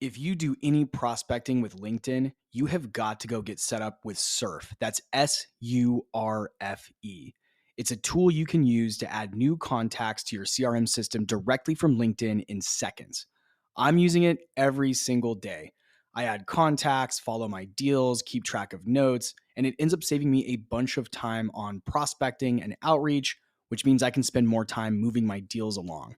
If you do any prospecting with LinkedIn, you have got to go get set up with Surf. That's SURFE. It's a tool you can use to add new contacts to your CRM system directly from LinkedIn in seconds. I'm using it every single day. I add contacts, follow my deals, keep track of notes, and it ends up saving me a bunch of time on prospecting and outreach, which means I can spend more time moving my deals along.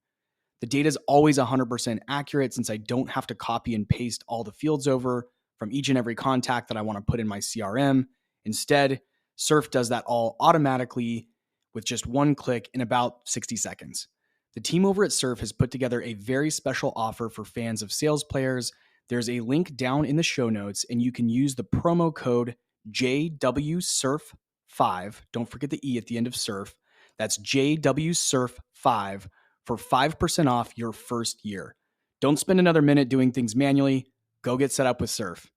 The data is always 100% accurate since I don't have to copy and paste all the fields over from each and every contact that I want to put in my CRM. Instead, Surf does that all automatically with just one click in about 60 seconds. The team over at Surf has put together a very special offer for fans of sales players. There's a link down in the show notes, and you can use the promo code JWSurf5. Don't forget the E at the end of Surf. That's JWSurf5 for 5% off your first year. Don't spend another minute doing things manually. Go get set up with Surf.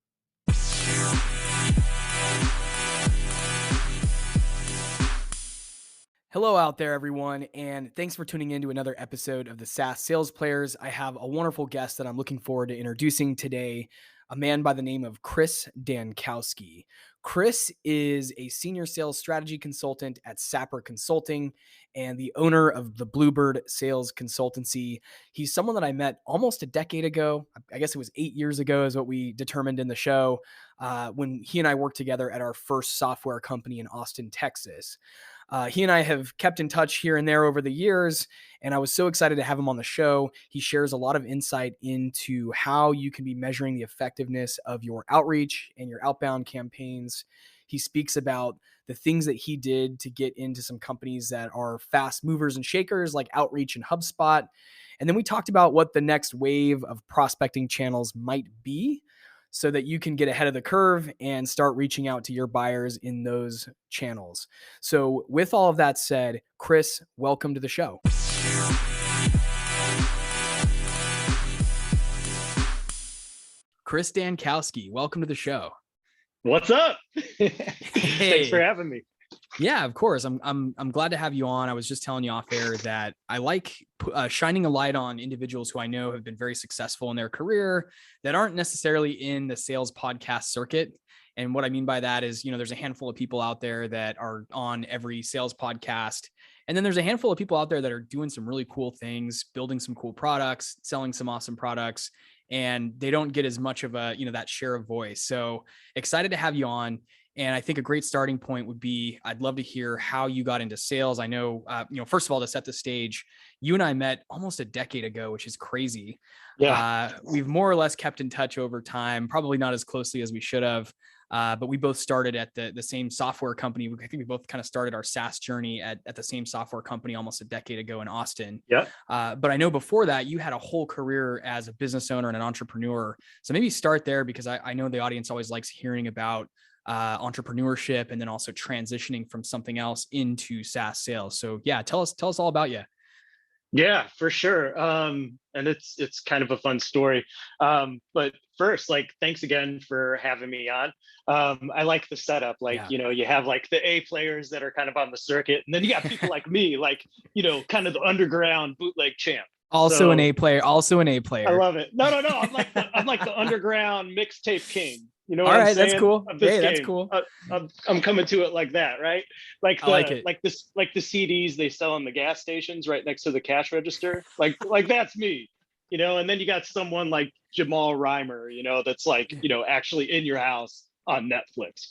Hello out there, everyone, and thanks for tuning in to another episode of the SaaS Sales Players. I have a wonderful guest that I'm looking forward to introducing today, a man by the name of Chris Dankowski. Chris is a senior sales strategy consultant at Sapper Consulting and the owner of the Bluebird Sales Consultancy. He's someone that I met almost a decade ago. I guess it was 8 years ago is what we determined in the show, when he and I worked together at our first software company in Austin, Texas. He and I have kept in touch here and there over the years, and I was so excited to have him on the show. He shares a lot of insight into how you can be measuring the effectiveness of your outreach and your outbound campaigns. He speaks about the things that he did to get into some companies that are fast movers and shakers like Outreach and HubSpot. And then we talked about what the next wave of prospecting channels might be, so that you can get ahead of the curve and start reaching out to your buyers in those channels. So with all of that said, Chris, welcome to the show. Chris Dankowski, welcome to the show. What's up? Hey. Thanks for having me. Yeah, of course. I'm glad to have you on. I was just telling you off air that I like shining a light on individuals who I know have been very successful in their career that aren't necessarily in the sales podcast circuit. And what I mean by that is, there's a handful of people out there that are on every sales podcast. And then there's a handful of people out there that are doing some really cool things, building some cool products, selling some awesome products, and they don't get as much of a, that share of voice. So excited to have you on. And I think a great starting point would be, I'd love to hear how you got into sales. I know, first of all, to set the stage, you and I met almost a decade ago, which is crazy. Yeah. We've more or less kept in touch over time, probably not as closely as we should have. But we both started at the same software company. I think we both kind of started our SaaS journey at the same software company almost a decade ago in Austin. Yeah. But I know before that, you had a whole career as a business owner and an entrepreneur. So maybe start there, because I know the audience always likes hearing about entrepreneurship and then also transitioning from something else into SaaS sales. So yeah, tell us all about you. Yeah, for sure. And it's kind of a fun story. But first, thanks again for having me on. I like the setup. You have the A players that are kind of on the circuit, and then you got people like me, kind of the underground bootleg champ. Also an A player. I love it. No. I'm like the underground mixtape king. You know what I'm saying? That's cool. Hey, that's cool. I'm coming to it like that, right? Like the CDs they sell in the gas stations right next to the cash register. Like that's me, and then you got someone like Jamal Reimer, that's actually in your house on Netflix.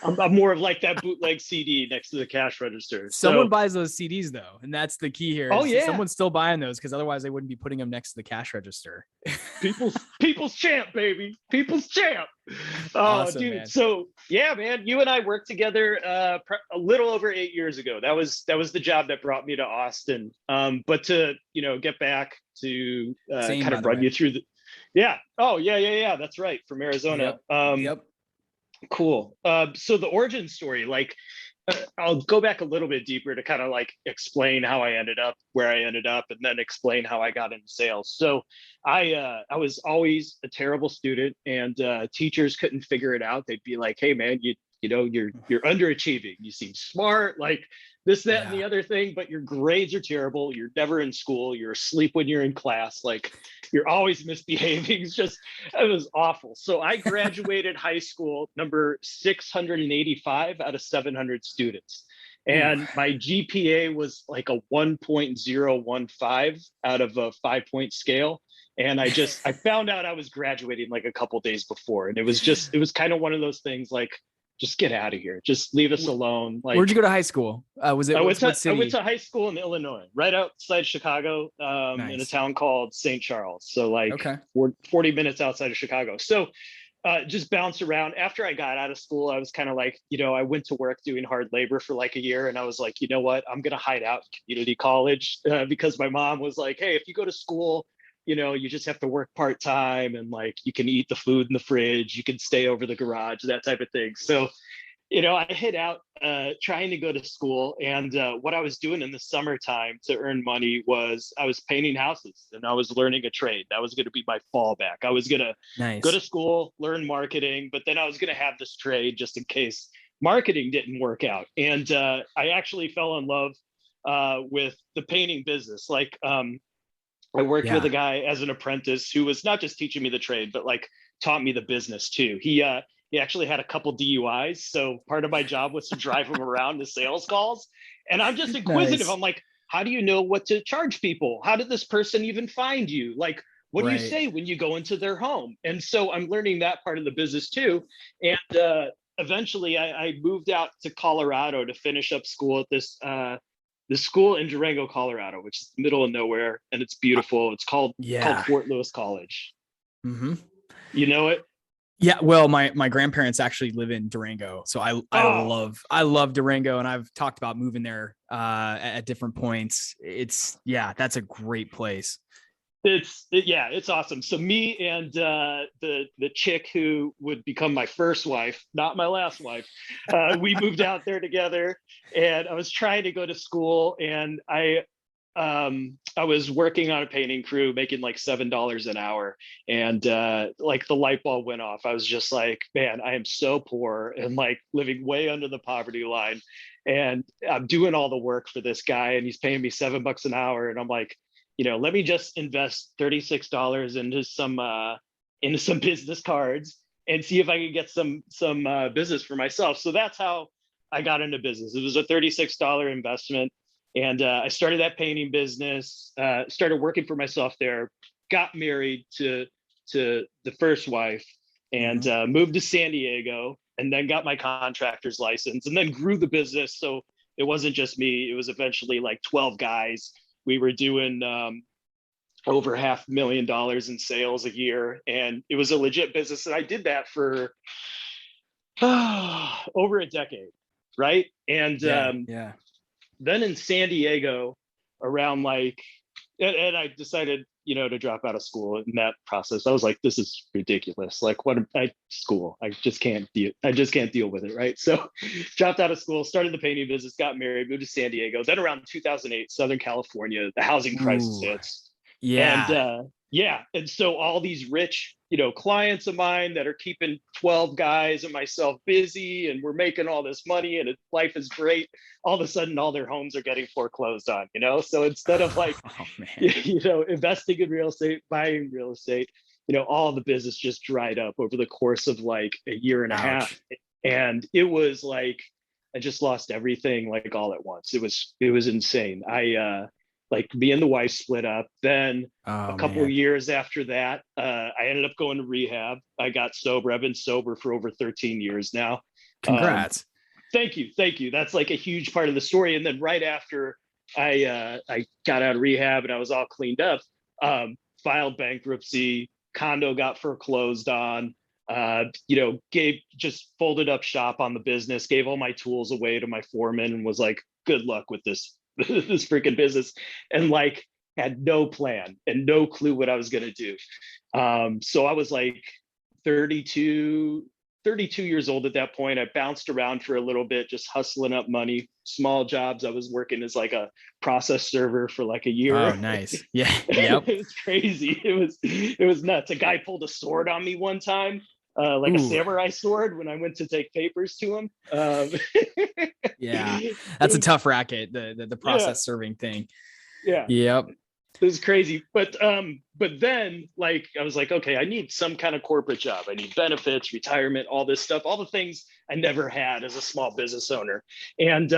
I'm more of that bootleg CD next to the cash register. Someone buys those CDs though, and that's the key here. Oh yeah, someone's still buying those, because otherwise they wouldn't be putting them next to the cash register. People's champ, baby. People's champ. Oh, awesome, dude. Man. So yeah, man, you and I worked together a little over 8 years ago. That was the job that brought me to Austin. But to get back to kind of run you through the. Yeah. Oh yeah. That's right. From Arizona. Yep. Cool. So the origin story, I'll go back a little bit deeper to kind of explain how I ended up where I ended up, and then explain how I got into sales. So I was always a terrible student, and teachers couldn't figure it out. They'd be like, "Hey man, you're underachieving. You seem smart. this, that, and the other thing, but your grades are terrible. You're never in school. You're asleep when you're in class. Like, you're always misbehaving. It's just, it was awful. So I graduated high school number 685 out of 700 students. And my GPA was like a 1.015 out of a 5-point scale. And I found out I was graduating like a couple days before. And it was kind of one of those things like, just get out of here. Just leave us alone. Like, where'd you go to high school? I went to high school in Illinois, right outside Chicago, in a town called St. Charles. So like 40 minutes outside of Chicago. So just bounce around. After I got out of school, I was kind of like, I went to work doing hard labor for like a year. And I was like, you know what, I'm going to hide out in community college because my mom was like, hey, if you go to school, you just have to work part-time and like, you can eat the food in the fridge, you can stay over the garage, that type of thing. So, I hid out trying to go to school. And what I was doing in the summertime to earn money was I was painting houses and I was learning a trade. That was going to be my fallback. I was going to go to school, learn marketing, but then I was going to have this trade just in case marketing didn't work out. And I actually fell in love with the painting business. Like, I worked with a guy as an apprentice who was not just teaching me the trade, but like taught me the business too. He actually had a couple DUIs. So part of my job was to drive him around to sales calls. And I'm just inquisitive. I'm like, how do you know what to charge people? How did this person even find you? Like, what do you say when you go into their home? And so I'm learning that part of the business too. And eventually I moved out to Colorado to finish up school at this school in Durango, Colorado, which is the middle of nowhere, and it's beautiful. It's called Fort Lewis College. Mm-hmm. You know it? Yeah. Well, my grandparents actually live in Durango, so I love Durango, and I've talked about moving there at different points. That's a great place. It's awesome. So me and the chick who would become my first wife, not my last wife, we moved out there together, and I was trying to go to school, and I was working on a painting crew making like $7 an hour, and like the light bulb went off. I was just like, man, I am so poor and like living way under the poverty line, and I'm doing all the work for this guy, and he's paying me $7 an hour, and I'm like, let me just invest $36 into some business cards and see if I can get some business for myself. So that's how I got into business. It was a $36 investment. And I started that painting business, started working for myself there, got married to the first wife, and moved to San Diego, and then got my contractor's license, and then grew the business. So it wasn't just me. It was eventually like 12 guys. We were doing over $500,000 in sales a year, and it was a legit business. And I did that for over a decade, right? And then in San Diego, around and I decided, to drop out of school in that process. I was like, this is ridiculous. Like, school? I just can't deal with it, right? So dropped out of school, started the painting business, got married, moved to San Diego. Then around 2008, Southern California, the housing crisis hits. And so all these rich, clients of mine that are keeping 12 guys and myself busy, and we're making all this money, and life is great. All of a sudden, all their homes are getting foreclosed on, So instead of investing in real estate, buying real estate, all the business just dried up over the course of like a year and a half. And it was like, I just lost everything like all at once. It was insane. Me and the wife split up. Then a couple of years after that, I ended up going to rehab. I got sober. I've been sober for over 13 years now. Congrats. Thank you. That's like a huge part of the story. And then right after I got out of rehab and I was all cleaned up, filed bankruptcy, condo got foreclosed on, Gabe just folded up shop on the business, gave all my tools away to my foreman, and was like, good luck with this freaking business, and like had no plan and no clue what I was going to do. So I was like 32 years old at that point. I bounced around for a little bit, just hustling up money, small jobs. I was working as like a process server for like a year. Oh, nice. Yeah. Yep. It was crazy. It was nuts. A guy pulled a sword on me one time. like a Ooh, samurai sword when I went to take papers to him. yeah, It that's a was, tough racket, the yeah, process serving thing. yeah. Yep. It was crazy. But then like I was like, okay, I need some kind of corporate job. I need benefits, retirement, all this stuff, all the things I never had as a small business owner. And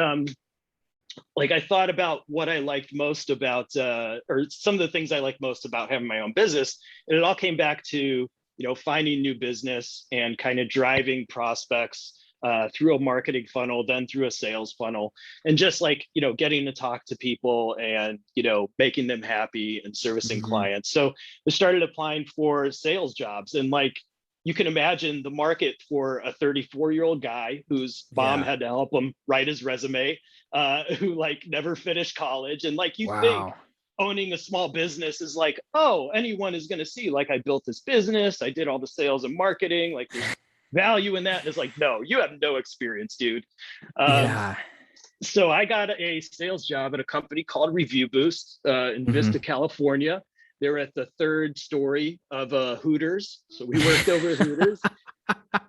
like I thought about what I liked most about or some of the things I liked most about having my own business. And it all came back to, finding new business and kind of driving prospects through a marketing funnel, then through a sales funnel, and just like, getting to talk to people and, making them happy and servicing Mm-hmm. clients. So I started applying for sales jobs, and like, you can imagine the market for a 34-year-old guy whose mom Yeah. had to help him write his resume, who like never finished college. And like, you think Wow. owning a small business is like, oh, anyone is going to see, like, I built this business, I did all the sales and marketing, like there's value in that. And it's like, no, you have no experience, dude. Um, Yeah. so I got a sales job at a company called Review Boost in Vista, Mm-hmm. California. They're at the third story of Hooters. So we worked over at Hooters.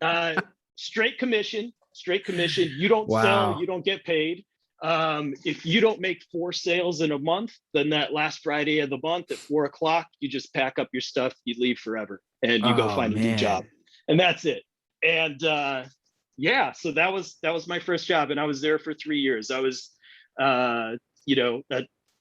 Uh, straight commission, straight commission. You don't sell, Wow. you don't get paid. If you don't make 4 sales in a month, then that last Friday of the month at 4 o'clock, you just pack up your stuff, you leave forever, and you go Oh find a new job, man. and that's it. And yeah, so that was my first job, and I was there for 3 years. I was, uh, you know,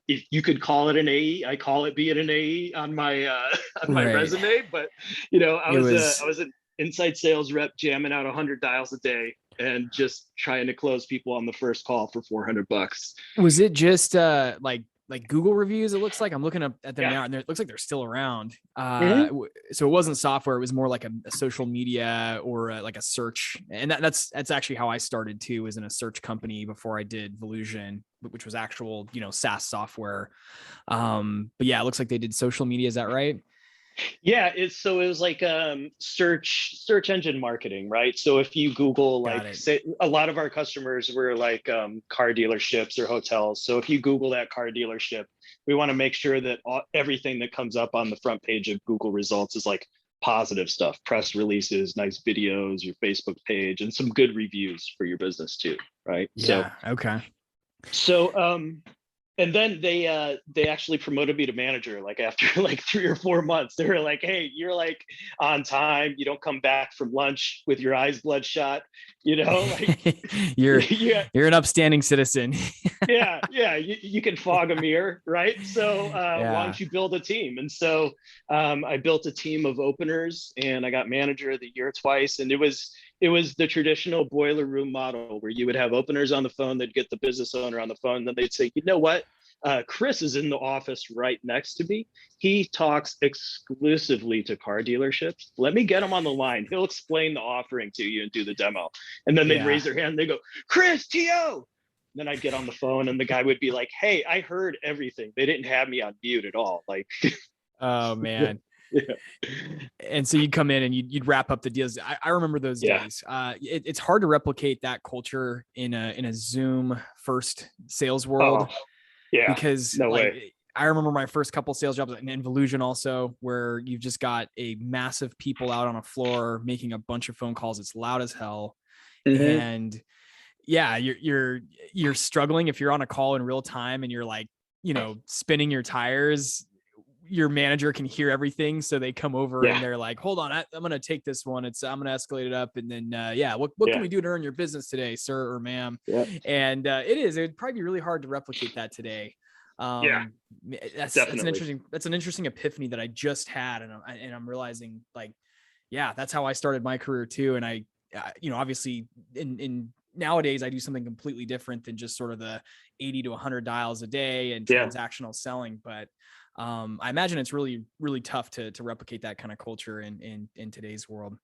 if you could call it an AE, I call it being an AE on my on my Right. resume. But I It was was an inside sales rep jamming out 100 dials a day and just trying to close people on the first call for $400. Was it just like Google reviews? It looks like I'm looking up at them Yeah. now, and it looks like they're still around. Mm-hmm. So it wasn't software; it was more like a social media or like a search. And that's actually how I started too, was in a search company before I did Volusion, which was actual SaaS software. But yeah, it looks like they did social media. Is that right? Yeah, it was like search engine marketing, right? So if you Google, Got like, it. say, a lot of our customers were like car dealerships or hotels. So if you Google that car dealership, we want to make sure that everything that comes up on the front page of Google results is like positive stuff, press releases, nice videos, your Facebook page, and some good reviews for your business too, right? So Yeah. Okay. so and then they actually promoted me to manager, like after like 3 or 4 months. They were like, hey, you're like on time, you don't come back from lunch with your eyes bloodshot, like you're yeah, you're an upstanding citizen. yeah, you can fog a mirror, right? So why Yeah. don't you build a team? And so I built a team of openers, and I got manager of the year twice. And it was the traditional boiler room model where you would have openers on the phone, they'd get the business owner on the phone, and then they'd say, you know what, Chris is in the office right next to me. He talks exclusively to car dealerships. Let me get him on the line. He'll explain the offering to you and do the demo. And then they'd Yeah. raise their hand. They go, Chris, TO. Then I'd get on the phone, and the guy would be like, hey, I heard everything. They didn't have me on mute at all. Like, Oh man. yeah, And so you'd come in and you'd wrap up the deals. I remember those yeah. days. It's hard to replicate that culture in a Zoom first sales Oh, world, yeah. because No like way. I remember my first couple sales jobs in Involution also, where you've just got a massive people out on a floor making a bunch of phone calls. It's loud as hell. Mm-hmm. And yeah, you're struggling if you're on a call in real time and you're like, spinning your tires. Your manager can hear everything, so they come over Yeah, and they're like, "Hold on, I'm gonna take this one. I'm gonna escalate it up, and then yeah, what can yeah, we do to earn your business today, sir or ma'am?" yeah, And it'd probably be really hard to replicate that today. yeah. Um, that's an Definitely. interesting epiphany that I just had, and I'm realizing, like, yeah, that's how I started my career too. And I obviously in nowadays I do something completely different than just sort of the 80 to 100 dials a day and Yeah. transactional selling, but I imagine it's really, really tough to replicate that kind of culture in today's world.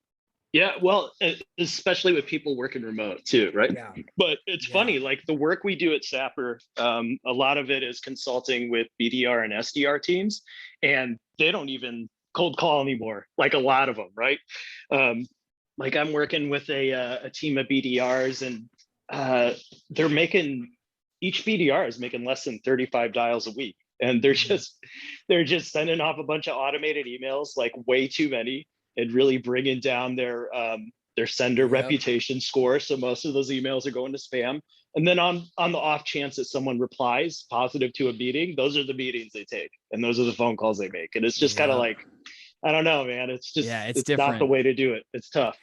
Yeah, well, especially with people working remote too, right? Yeah. But it's Yeah. funny, like the work we do at Sapper, a lot of it is consulting with BDR and SDR teams, and they don't even cold call anymore, like a lot of them, right? Um, like I'm working with a team of BDRs, and they're making, each BDR is making less than 35 dials a week, and they're just sending off a bunch of automated emails, like way too many. and really bringing down their sender reputation score. So most of those emails are going to spam. And then on the off chance that someone replies positive to a meeting, those are the meetings they take, and those are the phone calls they make. And it's just kind of like, I don't know, man. It's just, it's it's not the way to do it. It's tough.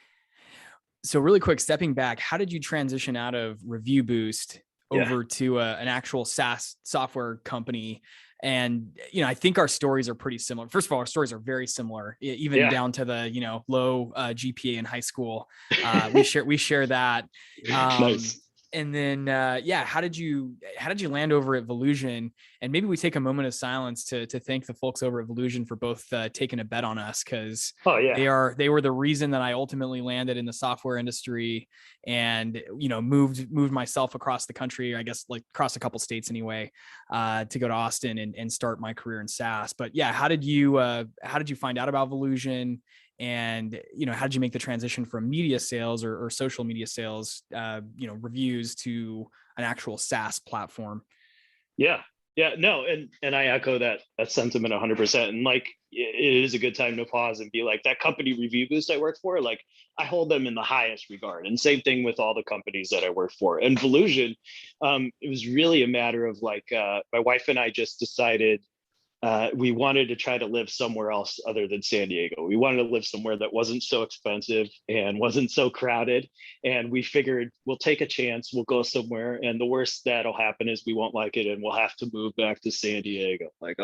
So really quick, stepping back, how did you transition out of Review Boost over to an actual SaaS software company? And, I think our stories are pretty similar. First of all, our stories are very similar, even down to the, low GPA in high school. We share that. Nice. And then, how did you land over at Volusion? And maybe we take a moment of silence to thank the folks over at Volusion for both taking a bet on us, because they were the reason that I ultimately landed in the software industry and, moved myself across the country, I guess, like across a couple states anyway, to go to Austin and start my career in SaaS. But yeah, how did you find out about Volusion? And, how did you make the transition from media sales or social media sales, reviews to an actual SaaS platform? Yeah, no. And I echo that sentiment 100%. And like, it is a good time to pause and be like, that company Review Boost I work for, like, I hold them in the highest regard. And same thing with all the companies that I work for. And Volusion, it was really a matter of like, my wife and I just decided, we wanted to try to live somewhere else other than San Diego. We wanted to live somewhere that wasn't so expensive and wasn't so crowded. And we figured we'll take a chance, we'll go somewhere. And the worst that'll happen is we won't like it and we'll have to move back to San Diego. Like,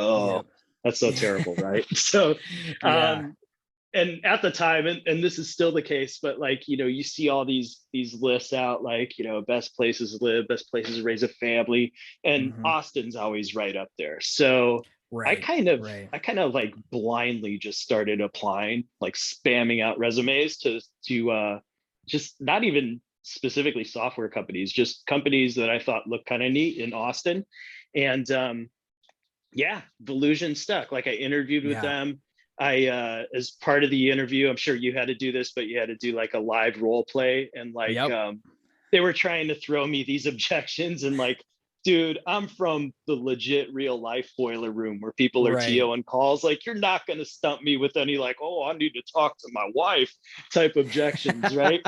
that's so terrible, right? So, and at the time, and this is still the case, but like, you see all these lists out, like, best places to live, best places to raise a family, and Austin's always right up there. So I kind of like blindly just started applying, like spamming out resumes to just not even specifically software companies, just companies that I thought looked kind of neat in Austin. And Volusion stuck. Like, I interviewed with them. I as part of the interview, I'm sure you had to do this, but you had to do like a live role play, and like they were trying to throw me these objections, and like, dude, I'm from the legit real life boiler room where people are TOing calls. Like, you're not going to stump me with any like, oh, I need to talk to my wife type objections, right?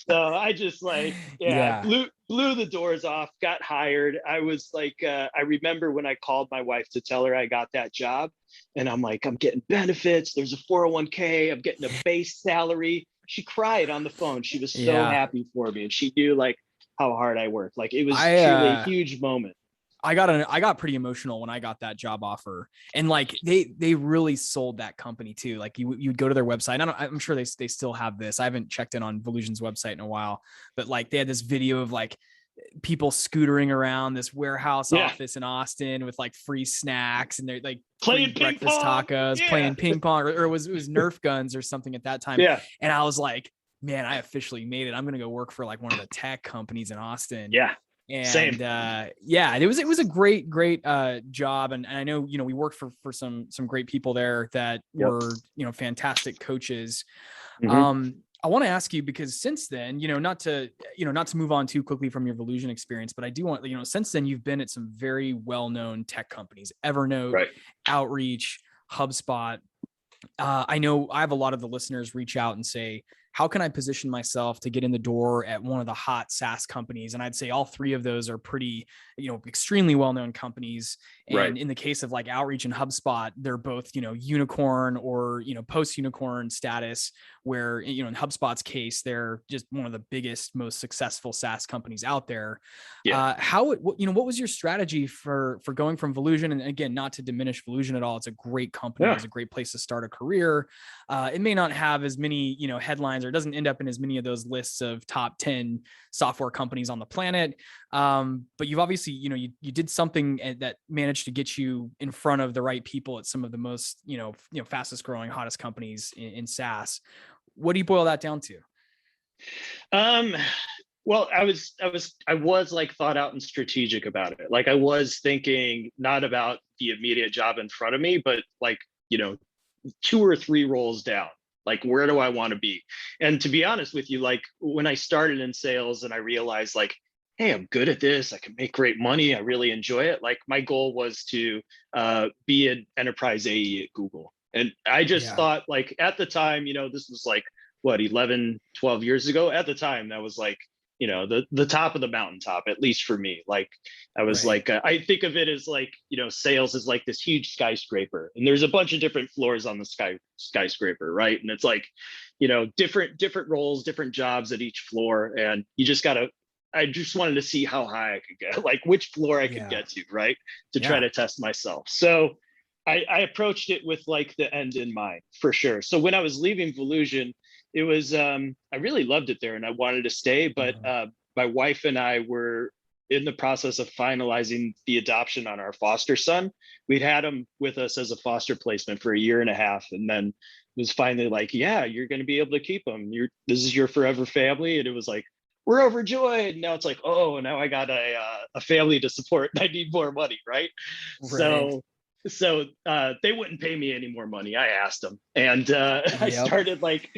So I just like, blew the doors off, got hired. I was like, I remember when I called my wife to tell her I got that job, and I'm like, I'm getting benefits. There's a 401k. I'm getting a base salary. She cried on the phone. She was so happy for me. And she knew like how hard I worked. Like, it was truly a huge moment. I got pretty emotional when I got that job offer, and like they really sold that company too. Like, you'd go to their website. I'm sure they still have this. I haven't checked in on Volusion's website in a while, but like they had this video of like people scootering around this warehouse office in Austin with like free snacks, and they're like playing breakfast tacos, playing ping pong, or it was Nerf guns or something at that time. And I was like, man, I officially made it. I'm going to go work for like one of the tech companies in Austin. And same. It was a great job. And I know, we worked for some great people there that were, fantastic coaches. I want to ask you, because since then, not to move on too quickly from your Volusion experience, but I do want, since then you've been at some very well-known tech companies, Evernote, Outreach, HubSpot. I know I have a lot of the listeners reach out and say, how can I position myself to get in the door at one of the hot SaaS companies? And I'd say all three of those are pretty, extremely well-known companies. And in the case of like Outreach and HubSpot, they're both, unicorn or, post-unicorn status, where, in HubSpot's case, they're just one of the biggest, most successful SaaS companies out there. What was your strategy for going from Volusion? And again, not to diminish Volusion at all. It's a great company. It's a great place to start a career. It may not have as many, headlines, or doesn't end up in as many of those lists of top 10 software companies on the planet. But you've obviously, you did something that managed to get you in front of the right people at some of the most, fastest growing, hottest companies in SaaS. What do you boil that down to? Well, I was like thought out and strategic about it. Like, I was thinking not about the immediate job in front of me, but like, 2 or 3 roles down. Like, where do I want to be? And to be honest with you, like, when I started in sales and I realized like, hey, I'm good at this, I can make great money, I really enjoy it. Like, my goal was to be an enterprise AE at Google. And I just thought, like, at the time, this was like what, 11, 12 years ago. At the time, that was like, the top of the mountaintop, at least for me. Like, I was like, I think of it as like, sales is like this huge skyscraper, and there's a bunch of different floors on the skyscraper, right? And it's like, different roles, different jobs at each floor, and I just wanted to see how high I could get, like which floor I could get to, right? To try to test myself. So I approached it with like the end in mind, for sure. So when I was leaving Volusion, it was, I really loved it there and I wanted to stay, but my wife and I were in the process of finalizing the adoption on our foster son. We'd had him with us as a foster placement for a year and a half. And then it was finally like, yeah, you're going to be able to keep him. This is your forever family. And it was like, we're overjoyed. Now it's like, oh, now I got a family to support and I need more money, right? So they wouldn't pay me any more money. I asked them, and I started like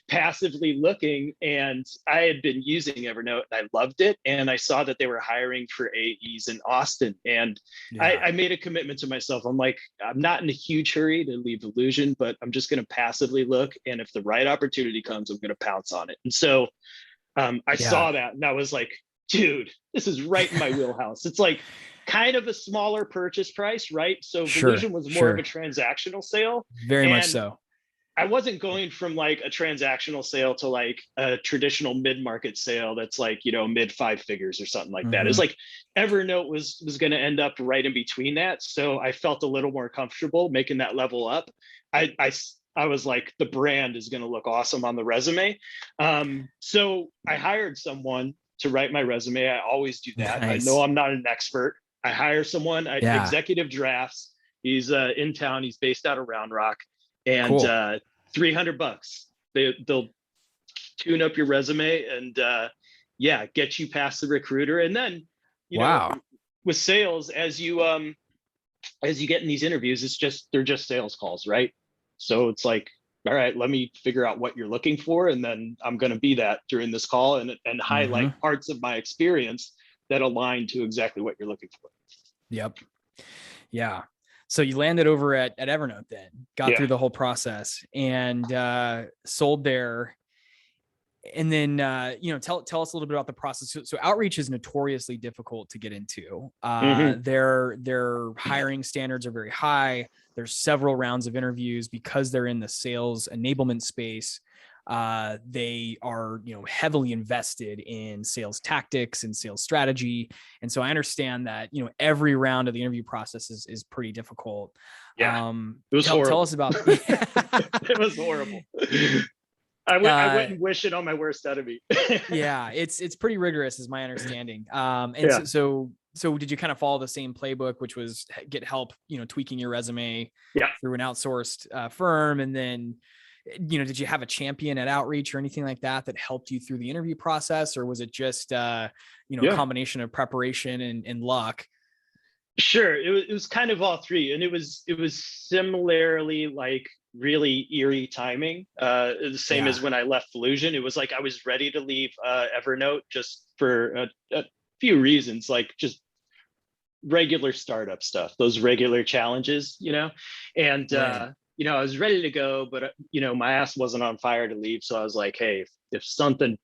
passively looking, and I had been using Evernote and I loved it. And I saw that they were hiring for AEs in Austin, and I made a commitment to myself. I'm like, I'm not in a huge hurry to leave Illusion, but I'm just going to passively look, and if the right opportunity comes, I'm going to pounce on it. And so I saw that, and I was like, dude, this is right in my wheelhouse. It's like kind of a smaller purchase price, right? So Volusion was more of a transactional sale. Very much so. I wasn't going from like a transactional sale to like a traditional mid-market sale that's like, mid 5 figures or something like that. It's like Evernote was going to end up right in between that. So I felt a little more comfortable making that level up. I was like, the brand is going to look awesome on the resume. So I hired someone to write my resume. I always do that. Nice. I know I'm not an expert. I hire someone, executive drafts. He's in town. He's based out of Round Rock, and $300. They'll tune up your resume and get you past the recruiter. And then, with sales, as you get in these interviews, they're just sales calls, right? So it's like, all right, let me figure out what you're looking for, and then I'm going to be that during this call and highlight parts of my experience that align to exactly what you're looking for. Yep. Yeah. So you landed over at Evernote then, got through the whole process and sold there. And then, tell us a little bit about the process. So outreach is notoriously difficult to get into. Their hiring standards are very high. There's several rounds of interviews because they're in the sales enablement space. They are, heavily invested in sales tactics and sales strategy. And so I understand that, every round of the interview process is pretty difficult. Yeah. It was horrible. Tell us about it was horrible. I wouldn't wish it on my worst enemy. Yeah, it's pretty rigorous is my understanding. So did you kind of follow the same playbook, which was get help, tweaking your resume through an outsourced firm? And then, did you have a champion at outreach or anything like that helped you through the interview process? Or was it just, a combination of preparation and luck? Sure. It was kind of all three. And it was similarly like really eerie timing. The same as when I left Illusion. It was like I was ready to leave Evernote just for a few reasons, like just regular startup stuff, those regular challenges, and I was ready to go, but my ass wasn't on fire to leave. So I was like, hey, if something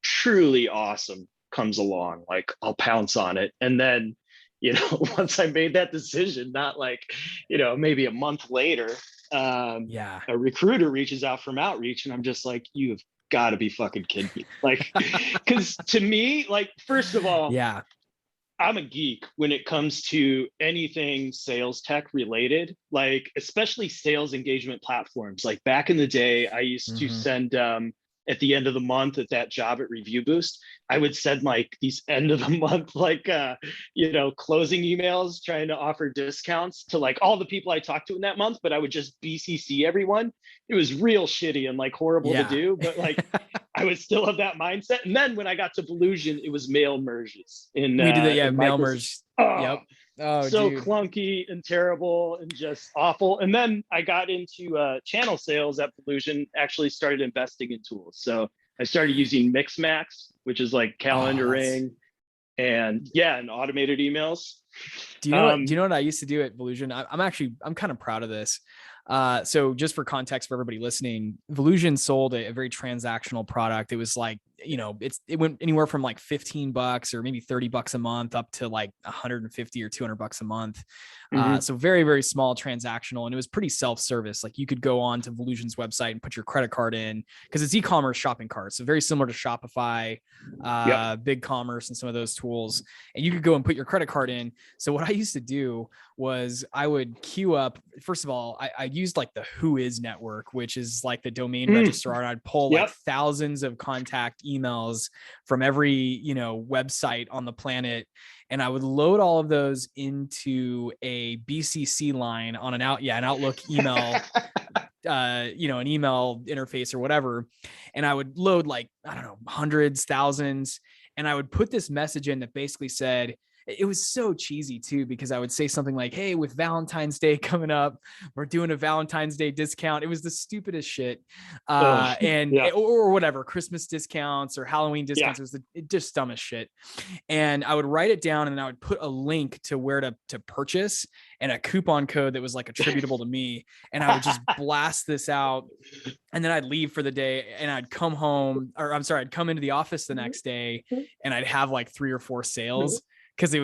truly awesome comes along, like I'll pounce on it. And then, once I made that decision, not like, maybe a month later, a recruiter reaches out from outreach, and I'm just like, you have got to be fucking kidding me. Like, because to me, like, first of all, I'm a geek when it comes to anything sales tech related, like especially sales engagement platforms. Like back in the day, I used to send at the end of the month at that job at Review Boost, I would send like these end of the month, like, closing emails trying to offer discounts to like all the people I talked to in that month, but I would just BCC everyone. It was real shitty and like horrible to do, but like I was still of that mindset. And then when I got to Volusion, it was mail merges. We did that, mail merge. Yep. Oh, so clunky and terrible and just awful. And then I got into channel sales at Volusion, actually started investing in tools. So I started using Mixmax, which is like calendaring and automated emails. Do you know what I used to do at Volusion? I'm kind of proud of this. So just for context for everybody listening, Volusion sold a very transactional product. It was like, it went anywhere from like $15 or maybe $30 a month up to like 150 or $200 a month. So very, very small transactional. And it was pretty self-service. Like you could go on to Volusion's website and put your credit card in, because it's e-commerce shopping carts. So very similar to Shopify, BigCommerce and some of those tools. And you could go and put your credit card in. So what I used to do was I would queue up, first of all, I used like the Who Is network, which is like the domain registrar. And I'd pull like thousands of contact emails from every, website on the planet. And I would load all of those into a BCC line on an Outlook email, an email interface or whatever. And I would load like, I don't know, hundreds, thousands. And I would put this message in that basically said, it was so cheesy too, because I would say something like, hey, with Valentine's Day coming up, we're doing a Valentine's Day discount. It was the stupidest shit. Or whatever, Christmas discounts or Halloween discounts. It was just dumb as shit. And I would write it down and then I would put a link to where to purchase and a coupon code that was like attributable to me. And I would just blast this out. And then I'd leave for the day and I'd come home, I'd come into the office the next day and I'd have like 3 or 4 sales. Because it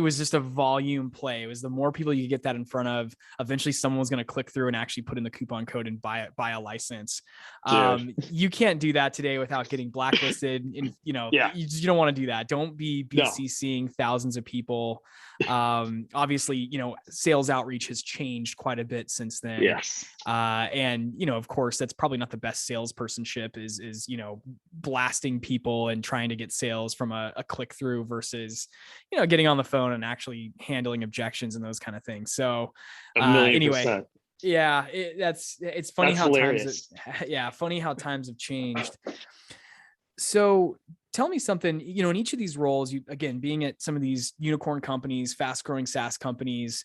was just a volume play. It was the more people you get that in front of, eventually someone was going to click through and actually put in the coupon code and buy a license. You can't do that today without getting blacklisted. And you don't want to do that. Don't be BCCing thousands of people. Obviously, sales outreach has changed quite a bit since then. Yes. And of course, that's probably not the best salespersonship is blasting people and trying to get sales from a click through versus getting on the phone and actually handling objections and those kind of things. So anyway, it's funny how funny how times have changed. So tell me something, in each of these roles, you, again, being at some of these unicorn companies, fast growing SaaS companies,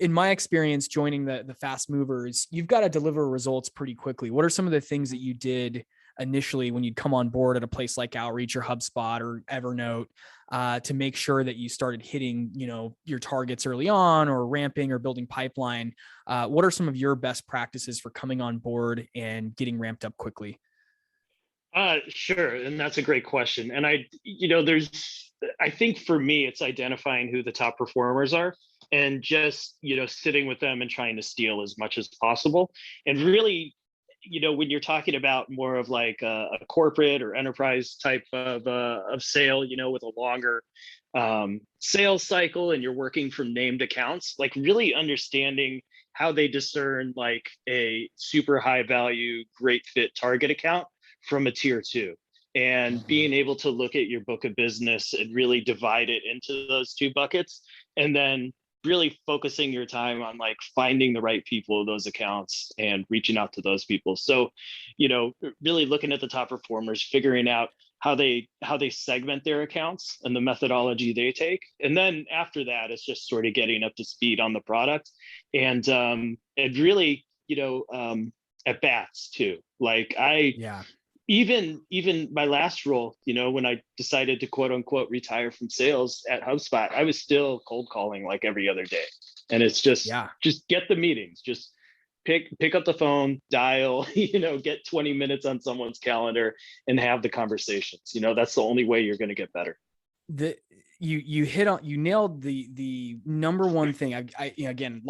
in my experience, joining the fast movers, you've got to deliver results pretty quickly. What are some of the things that you did initially when you'd come on board at a place like Outreach or HubSpot or Evernote to make sure that you started hitting, your targets early on or ramping or building pipeline? What are some of your best practices for coming on board and getting ramped up quickly? Sure. And that's a great question. And I think for me, it's identifying who the top performers are and just, sitting with them and trying to steal as much as possible. And really, when you're talking about more of like a corporate or enterprise type of sale, with a longer sales cycle, and you're working from named accounts, like really understanding how they discern like a super high value, great fit target account from a tier 2, and being able to look at your book of business and really divide it into those 2 buckets, and then really focusing your time on like finding the right people in those accounts and reaching out to those people. So, really looking at the top performers, figuring out how they segment their accounts and the methodology they take. And then after that, it's just sort of getting up to speed on the product and really, at bats too. Like even my last role, when I decided to quote unquote retire from sales at HubSpot, I was still cold calling like every other day. And it's just get the meetings, just pick up the phone, dial, get 20 minutes on someone's calendar and have the conversations. That's the only way you're going to get better. You nailed the number one thing. Again, a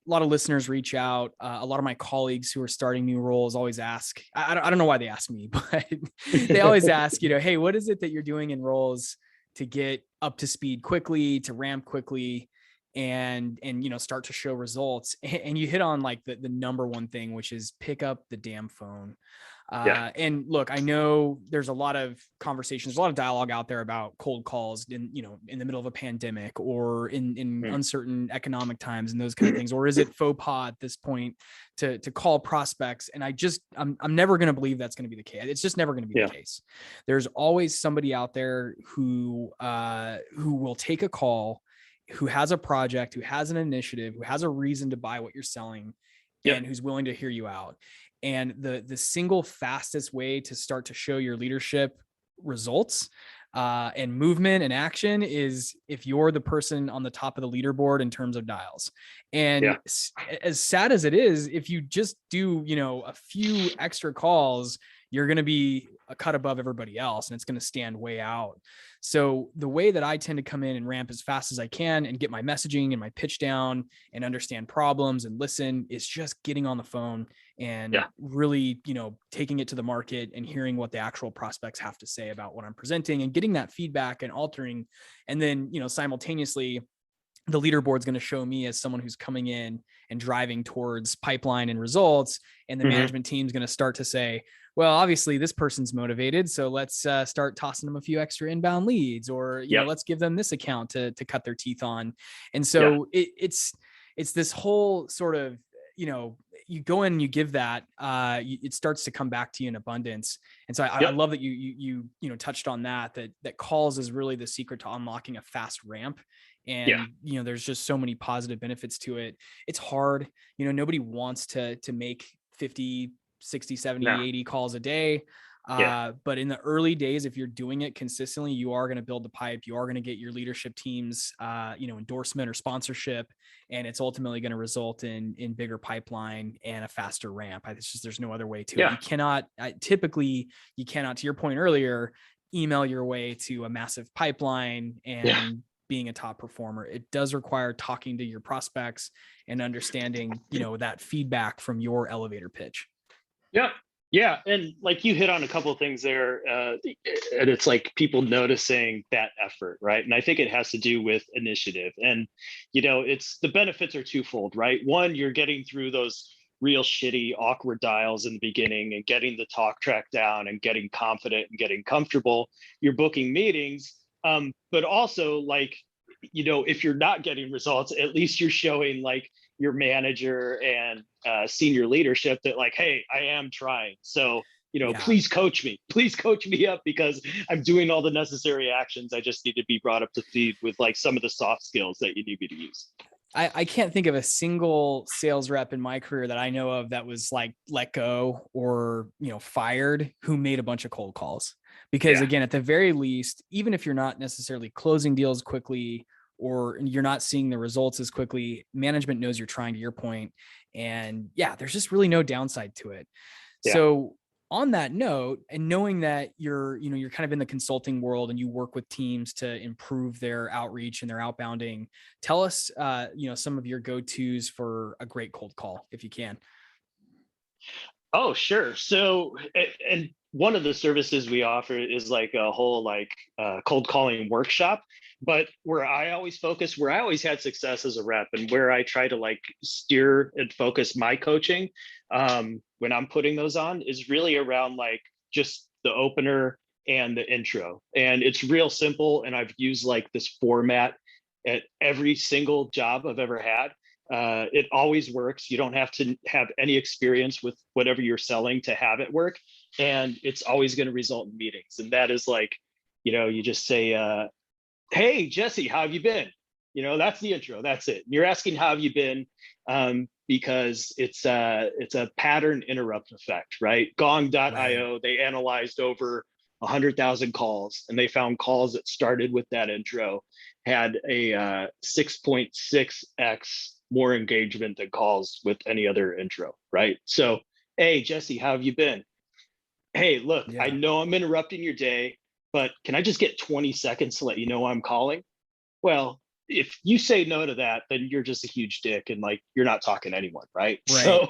lot of listeners reach out. A lot of my colleagues who are starting new roles always ask, I don't know why they ask me, but they always ask, hey, what is it that you're doing in roles to get up to speed quickly, to ramp quickly and start to show results? And you hit on like the number one thing, which is pick up the damn phone. And look, I know there's a lot of conversations, a lot of dialogue out there about cold calls in the middle of a pandemic or in uncertain economic times and those kind of things. Or is it faux pas at this point to call prospects? And I'm never going to believe that's going to be the case. It's just never going to be the case. There's always somebody out there who will take a call, who has a project, who has an initiative, who has a reason to buy what you're selling, and who's willing to hear you out. And the single fastest way to start to show your leadership results and movement and action is if you're the person on the top of the leaderboard in terms of dials. And as sad as it is, if you just do, a few extra calls, you're going to be a cut above everybody else and it's going to stand way out. So the way that I tend to come in and ramp as fast as I can and get my messaging and my pitch down and understand problems and listen is just getting on the phone and really, taking it to the market and hearing what the actual prospects have to say about what I'm presenting and getting that feedback and altering. And then, simultaneously, the leaderboard's going to show me as someone who's coming in and driving towards pipeline and results. And the management team's going to start to say, well, obviously this person's motivated, so let's start tossing them a few extra inbound leads, or let's give them this account to cut their teeth on. And so it's this whole sort of, you go in and you give that, it starts to come back to you in abundance. And so I love that you touched on that calls is really the secret to unlocking a fast ramp. And, there's just so many positive benefits to it. It's hard, nobody wants to make 50, 60, 70, 80 calls a day. But in the early days, if you're doing it consistently, you are going to build the pipe. You are going to get your leadership teams, endorsement or sponsorship, and it's ultimately going to result in bigger pipeline and a faster ramp. It's just, there's no other way to it. You cannot, to your point earlier, email your way to a massive pipeline and being a top performer. It does require talking to your prospects and understanding, that feedback from your elevator pitch. Yeah. And like you hit on a couple of things there, and it's like people noticing that effort, right? And I think it has to do with initiative. And, it's the benefits are twofold, right? One, you're getting through those real shitty, awkward dials in the beginning and getting the talk track down and getting confident and getting comfortable. You're booking meetings. But also, like, if you're not getting results, at least you're showing like your manager and senior leadership that like, hey, I am trying. So, please coach me up because I'm doing all the necessary actions. I just need to be brought up to speed with like some of the soft skills that you need me to use. I can't think of a single sales rep in my career that I know of that was like let go or, fired who made a bunch of cold calls. Because again, at the very least, even if you're not necessarily closing deals quickly or you're not seeing the results as quickly, management knows you're trying, to your point. And there's just really no downside to it. So on that note, and knowing that you're kind of in the consulting world and you work with teams to improve their outreach and their outbounding, tell us, some of your go-tos for a great cold call, if you can. Oh, sure. So, and one of the services we offer is like a whole cold calling workshop. But where I always had success as a rep, and where I try to like steer and focus my coaching when I'm putting those on is really around like just the opener and the intro. And it's real simple. And I've used like this format at every single job I've ever had. It always works. You don't have to have any experience with whatever you're selling to have it work. And it's always going to result in meetings. And that is like, you just say, hey, Jesse, how have you been? That's the intro. That's it. You're asking how have you been because it's a pattern interrupt effect, right? Gong.io, they analyzed over 100,000 calls and they found calls that started with that intro had a 6.6x more engagement than calls with any other intro, right? So, hey, Jesse, how have you been? Hey, look, I know I'm interrupting your day, but can I just get 20 seconds to let you know I'm calling? Well, if you say no to that, then you're just a huge dick and like you're not talking to anyone, right? So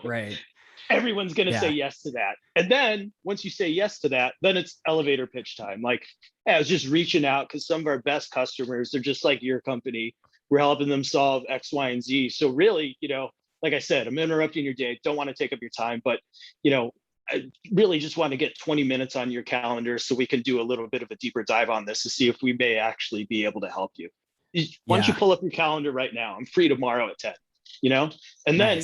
everyone's going to say yes to that. And then once you say yes to that, then it's elevator pitch time. Like, I was just reaching out because some of our best customers, they're just like your company. We're helping them solve X, Y, and Z. So really, like I said, I'm interrupting your day. Don't want to take up your time, but I really just want to get 20 minutes on your calendar so we can do a little bit of a deeper dive on this to see if we may actually be able to help you. Why don't you pull up your calendar right now? I'm free tomorrow at 10, and then,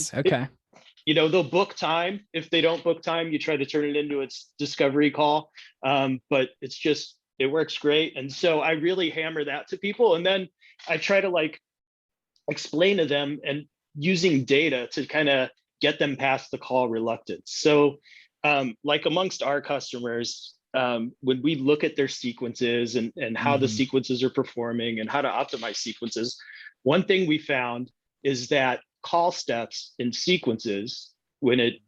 they'll book time. If they don't book time, you try to turn it into a discovery call. But it works great. And so I really hammer that to people. And then I try to like explain to them and using data to kind of get them past the call reluctance. So like amongst our customers, when we look at their sequences and how the sequences are performing and how to optimize sequences, one thing we found is that call steps and sequences, when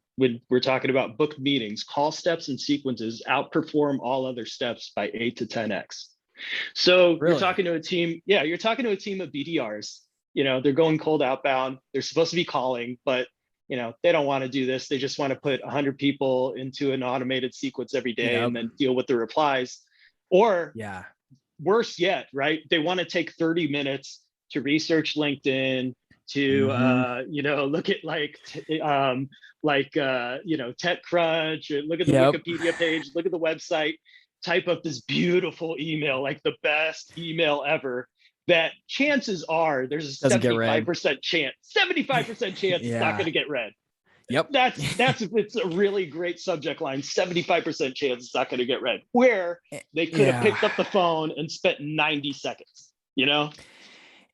we're talking about booked meetings, call steps and sequences outperform all other steps by 8 to 10x. So Really? you're talking to a team, you're talking to a team of BDRs. They're going cold outbound. They're supposed to be calling, but they don't want to do this. They just want to put 100 people into an automated sequence every day and then deal with the replies. Or worse yet, right? They want to take 30 minutes to research LinkedIn, to look at TechCrunch, or look at the Wikipedia page, look at the website, type up this beautiful email, like the best email ever, that chances are there's a 75% chance, 75% chance it's not going to get read. It's a really great subject line. 75% chance it's not going to get read, where they could have picked up the phone and spent 90 seconds,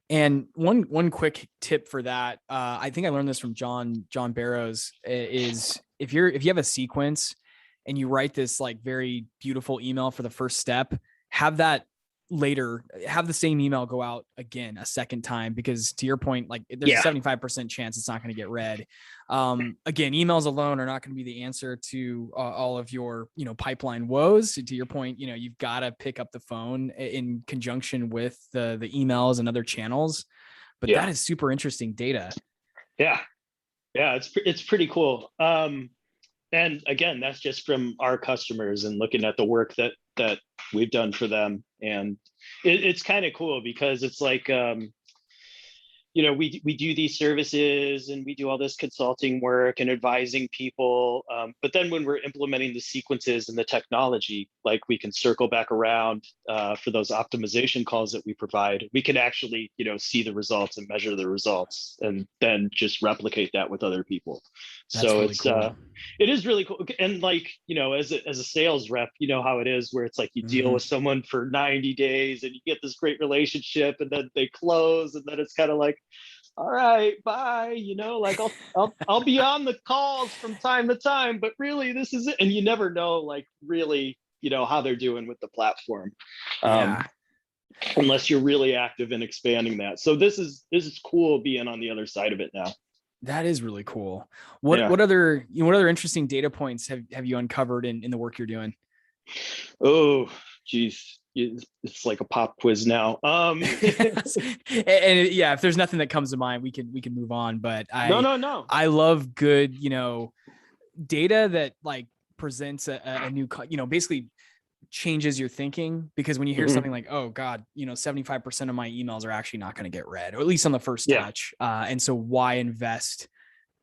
And one quick tip for that, I think I learned this from John Barrows, is if you have a sequence and you write this like very beautiful email for the first step, have the same email go out again a second time, because to your point, like there's a 75% chance it's not going to get read. Again, emails alone are not going to be the answer to all of your, pipeline woes. To your point, you've got to pick up the phone in conjunction with the emails and other channels. But that is super interesting data. Yeah, it's pretty cool. And again, that's just from our customers and looking at the work that we've done for them. And it's kind of cool because it's like, we do these services and we do all this consulting work and advising people. But then when we're implementing the sequences and the technology, like we can circle back around for those optimization calls that we provide. We can actually, see the results and measure the results and then just replicate that with other people. That's so really it's cool. It is really cool. And like, as a sales rep, you know how it is, where it's like you deal with someone for 90 days and you get this great relationship and then they close, and then it's kind of like, all right, bye, like I'll be on the calls from time to time, but really this is it. And you never know, like, really, how they're doing with the platform. Unless you're really active in expanding that. So this is cool being on the other side of it now. That is really cool. What other interesting data points have you uncovered in the work you're doing? Oh, geez. It's like a pop quiz now. And if there's nothing that comes to mind, we can move on. But no. I love good, data that like presents a new, basically changes your thinking, because when you hear something like, oh God, 75% of my emails are actually not going to get read, or at least on the first touch. And so why invest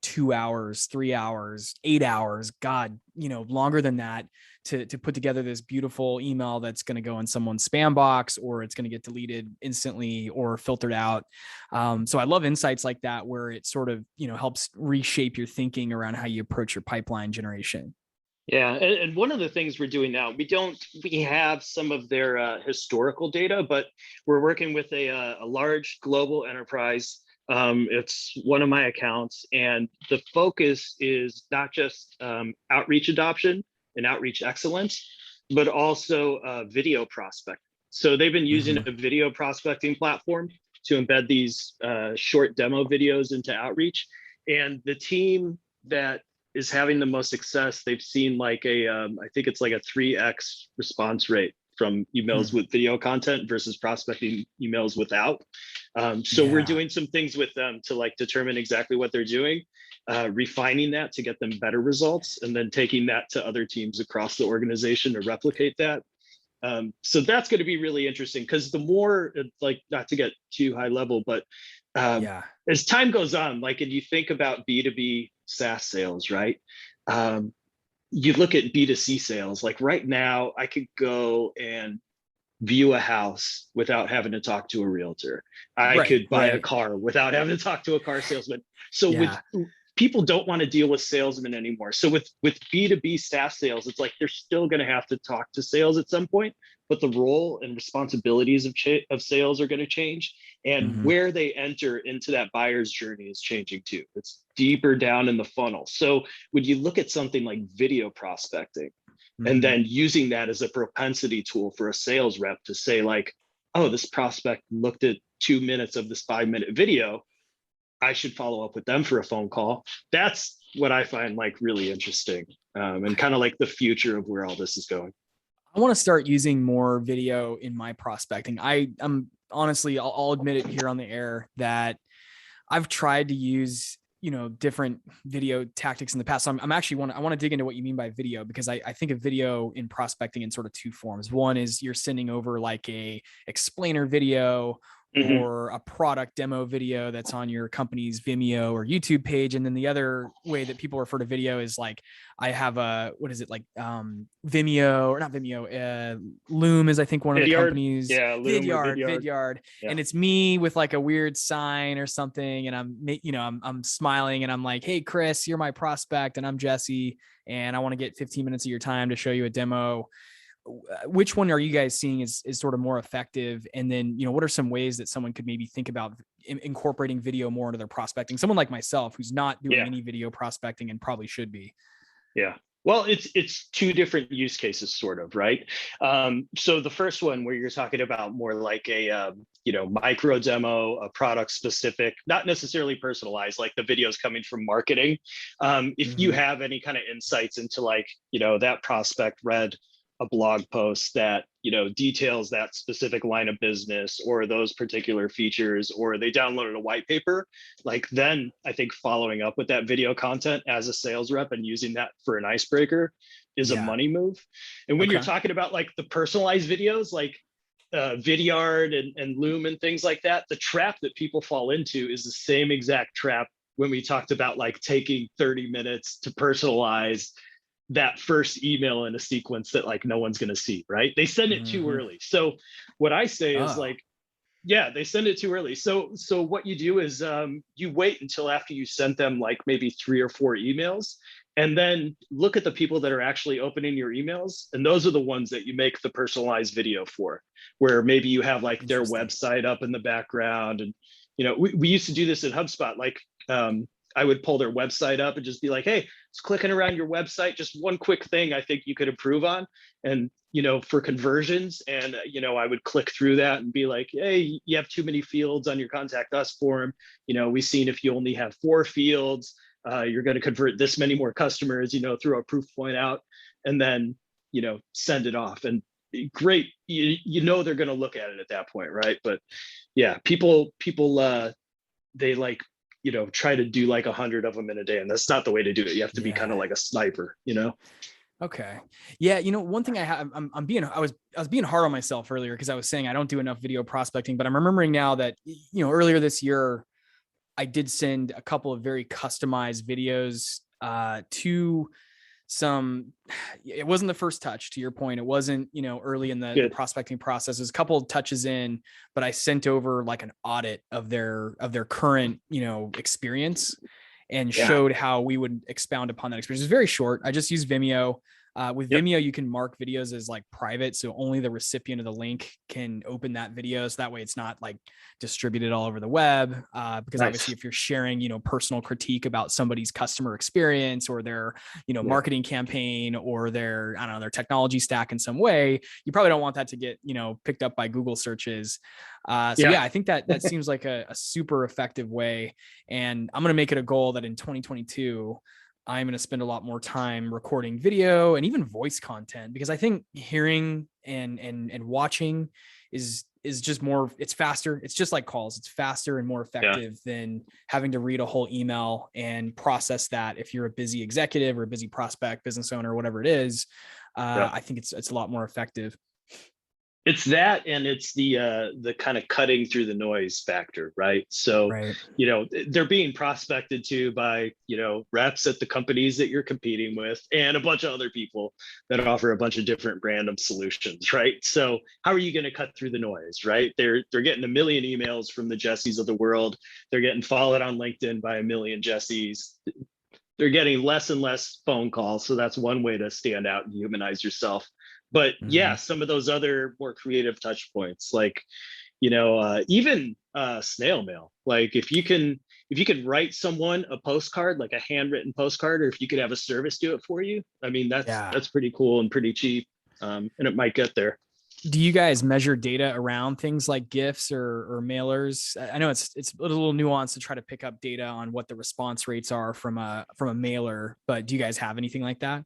2 hours, 3 hours, 8 hours, God, longer than that to put together this beautiful email that's going to go in someone's spam box, or it's going to get deleted instantly or filtered out. So I love insights like that, where it sort of, helps reshape your thinking around how you approach your pipeline generation. Yeah, and one of the things we're doing now, we have some of their historical data, but we're working with a large global enterprise. It's one of my accounts, and the focus is not just outreach adoption and outreach excellence, but also video prospecting. So they've been using a video prospecting platform to embed these short demo videos into outreach. And the team that is having the most success, they've seen like I think it's like a 3x response rate from emails with video content versus prospecting emails without. So we're doing some things with them to like determine exactly what they're doing, refining that to get them better results, and then taking that to other teams across the organization to replicate that. So that's going to be really interesting, because the more, like, not to get too high level, but as time goes on, like, and you think about B2B SaaS sales, right? You look at B2C sales, like right now, I could go and view a house without having to talk to a realtor. I could buy a car without having to talk to a car salesman. So with people don't want to deal with salesmen anymore. So with B2B SaaS sales, it's like they're still going to have to talk to sales at some point, but the role and responsibilities of sales are going to change. And where they enter into that buyer's journey is changing too. It's deeper down in the funnel. So when you look at something like video prospecting, and then using that as a propensity tool for a sales rep to say like, oh, this prospect looked at 2 minutes of this 5-minute video, I should follow up with them for a phone call. That's what I find like really interesting, and kind of like the future of where all this is going. I want to start using more video in my prospecting. I'm honestly, I'll admit it here on the air that I've tried to use, different video tactics in the past. So I want to dig into what you mean by video, because I think of video in prospecting in sort of two forms. One is you're sending over like a explainer video or a product demo video that's on your company's Vimeo or YouTube page. And then the other way that people refer to video is like, I have Vimeo, or not Vimeo, Loom is I think one of the companies. Yeah, Loom Vidyard. Yeah. And it's me with like a weird sign or something. And I'm smiling and I'm like, hey, Chris, you're my prospect and I'm Jesse. And I want to get 15 minutes of your time to show you a demo. Which one are you guys seeing is sort of more effective? And then, what are some ways that someone could maybe think about incorporating video more into their prospecting? Someone like myself, who's not doing any video prospecting and probably should be. Yeah. Well, it's two different use cases, sort of, right? So the first one where you're talking about more like a, micro demo, a product specific, not necessarily personalized, like the videos coming from marketing. If you have any kind of insights into like, that prospect read a blog post that details that specific line of business or those particular features, or they downloaded a white paper, like then I think following up with that video content as a sales rep and using that for an icebreaker is a money move. And when you're talking about like the personalized videos, like Vidyard and Loom and things like that, the trap that people fall into is the same exact trap when we talked about like taking 30 minutes to personalize that first email in a sequence that like no one's going to see, right? They send it too early. So what I say is like, they send it too early. So what you do is you wait until after you sent them like maybe 3 or 4 emails, and then look at the people that are actually opening your emails. And those are the ones that you make the personalized video for, where maybe you have like their website up in the background. And, we used to do this at HubSpot. Like, I would pull their website up and just be like, hey, it's clicking around your website. Just one quick thing I think you could improve on. And, for conversions. And, I would click through that and be like, hey, you have too many fields on your contact us form. We've seen if you only have 4 fields, you're going to convert this many more customers, throw a proof point out, and then, send it off. And great, they're going to look at it at that point, right? But yeah, people they like, try to do like 100 of them in a day. And that's not the way to do it. You have to be kind of like a sniper, Okay. Yeah. One thing I was being hard on myself earlier, because I was saying I don't do enough video prospecting, but I'm remembering now that, earlier this year, I did send a couple of very customized videos to some, it wasn't the first touch, to your point. It wasn't, early in the prospecting process. There's a couple of touches in, but I sent over like an audit of their current, experience, and showed how we would expound upon that experience. It's very short. I just use Vimeo. With Vimeo, you can mark videos as like private, so only the recipient of the link can open that video. So that way it's not like distributed all over the web. Because obviously if you're sharing, personal critique about somebody's customer experience or their, marketing campaign or their, their technology stack in some way, you probably don't want that to get, picked up by Google searches. I think that seems like a super effective way. And I'm going to make it a goal that in 2022, I'm going to spend a lot more time recording video and even voice content, because I think hearing and watching is just more, it's faster. It's just like calls. It's faster and more effective than having to read a whole email and process that. If you're a busy executive or a busy prospect, business owner, whatever it is, I think it's a lot more effective. It's that, and it's the kind of cutting through the noise factor, right? So, they're being prospected to by, reps at the companies that you're competing with and a bunch of other people that offer a bunch of different random solutions, right? So how are you going to cut through the noise, right? They're getting a million emails from the Jessies of the world. They're getting followed on LinkedIn by a million Jessies. They're getting less and less phone calls. So that's one way to stand out and humanize yourself. But some of those other more creative touch points, like, even snail mail, like if you can if you could write someone a postcard, like a handwritten postcard, or if you could have a service do it for you, I mean, that's pretty cool and pretty cheap. And it might get there. Do you guys measure data around things like gifts or mailers? I know it's a little nuanced to try to pick up data on what the response rates are from a mailer, but do you guys have anything like that?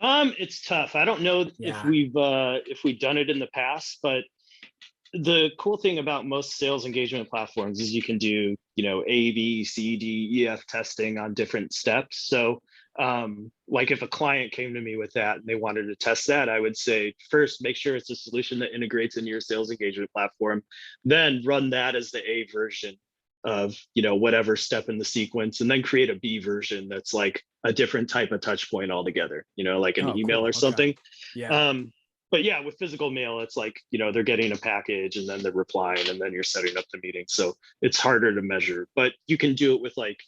It's tough. I don't know if we've done it in the past, but the cool thing about most sales engagement platforms is you can do, A, B, C, D, E, F testing on different steps. So like if a client came to me with that and they wanted to test that, I would say, first, make sure it's a solution that integrates into your sales engagement platform, then run that as the A version of, whatever step in the sequence, and then create a B version that's like a different type of touch point altogether, like an email or something. Okay. Yeah. But yeah, with physical mail, it's like, they're getting a package and then they're replying and then you're setting up the meeting. So it's harder to measure, but you can do it with like,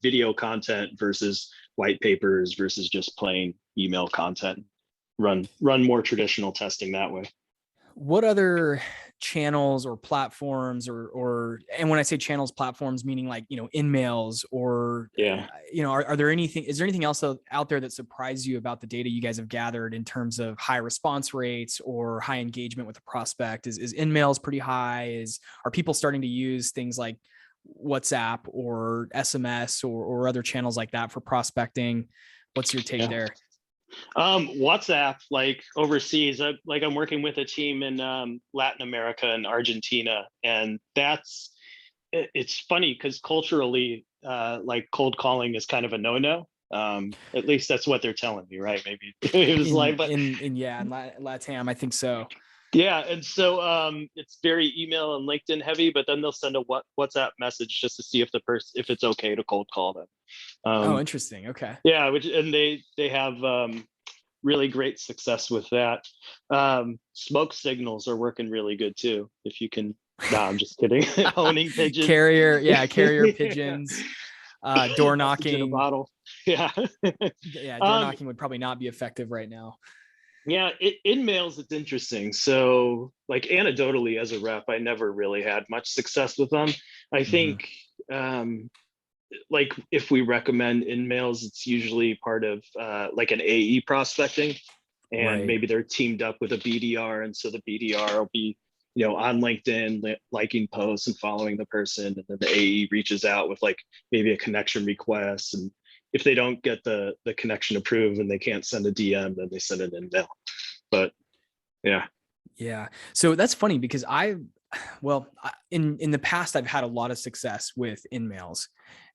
video content versus white papers versus just plain email content. Run more traditional testing that way. What other channels or platforms and when I say channels, platforms, meaning like, InMails or, are there is there anything else out there that surprised you about the data you guys have gathered in terms of high response rates or high engagement with a prospect? Is InMails pretty high? Are people starting to use things like WhatsApp or SMS or other channels like that for prospecting? What's your take there? WhatsApp, like overseas, I'm working with a team in Latin America and Argentina, and it's funny because culturally, like cold calling is kind of a no-no. At least that's what they're telling me, right? Maybe it was in LATAM, I think so. Yeah, and so it's very email and LinkedIn heavy, but then they'll send a WhatsApp message just to see if if it's okay to cold call them. Interesting. Okay. Yeah, and they have really great success with that. Smoke signals are working really good too. If you can, I'm just kidding. Owning pigeons, carrier pigeons, door knocking. A bottle. Yeah, door knocking would probably not be effective right now. Yeah, in mails, it's interesting. So, like anecdotally, as a rep, I never really had much success with them. I think, like if we recommend in mails, it's usually part of like an AE prospecting, and maybe they're teamed up with a BDR, and so the BDR will be, on LinkedIn liking posts and following the person, and then the AE reaches out with like maybe a connection request, and if they don't get the connection approved and they can't send a DM, then they send an email. But yeah. So that's funny because in the past, I've had a lot of success with InMails,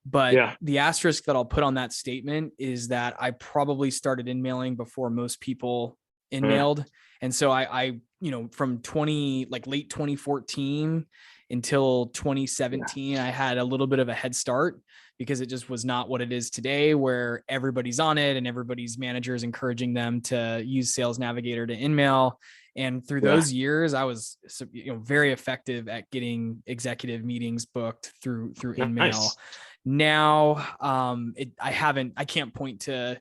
but the asterisk that I'll put on that statement is that I probably started InMailing before most people InMailed. And so I from late 2014 until 2017, I had a little bit of a head start because it just was not what it is today, where everybody's on it and everybody's manager is encouraging them to use Sales Navigator to InMail. And through those years, I was very effective at getting executive meetings booked through InMail. Nice. Now, I can't point to,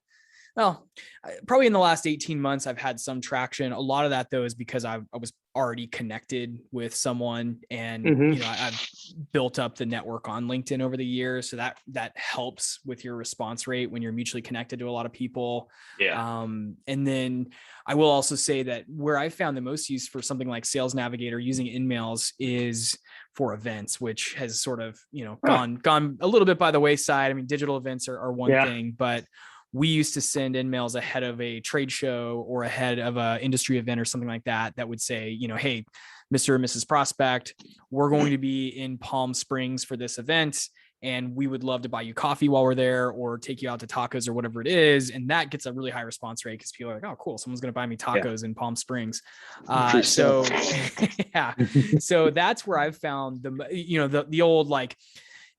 probably in the last 18 months, I've had some traction. A lot of that though is because I was already connected with someone, and I've built up the network on LinkedIn over the years, so that helps with your response rate when you're mutually connected to a lot of people. And then I will also say that where I found the most use for something like Sales Navigator using InMails is for events, which has sort of gone a little bit by the wayside. I mean, digital events are one thing, but we used to send InMails ahead of a trade show or ahead of an industry event or something like that would say, hey, Mr. or Mrs. Prospect, we're going to be in Palm Springs for this event, and we would love to buy you coffee while we're there or take you out to tacos or whatever it is. And that gets a really high response rate because people are like, oh, cool, someone's going to buy me tacos in Palm Springs. So that's where I've found the old, like,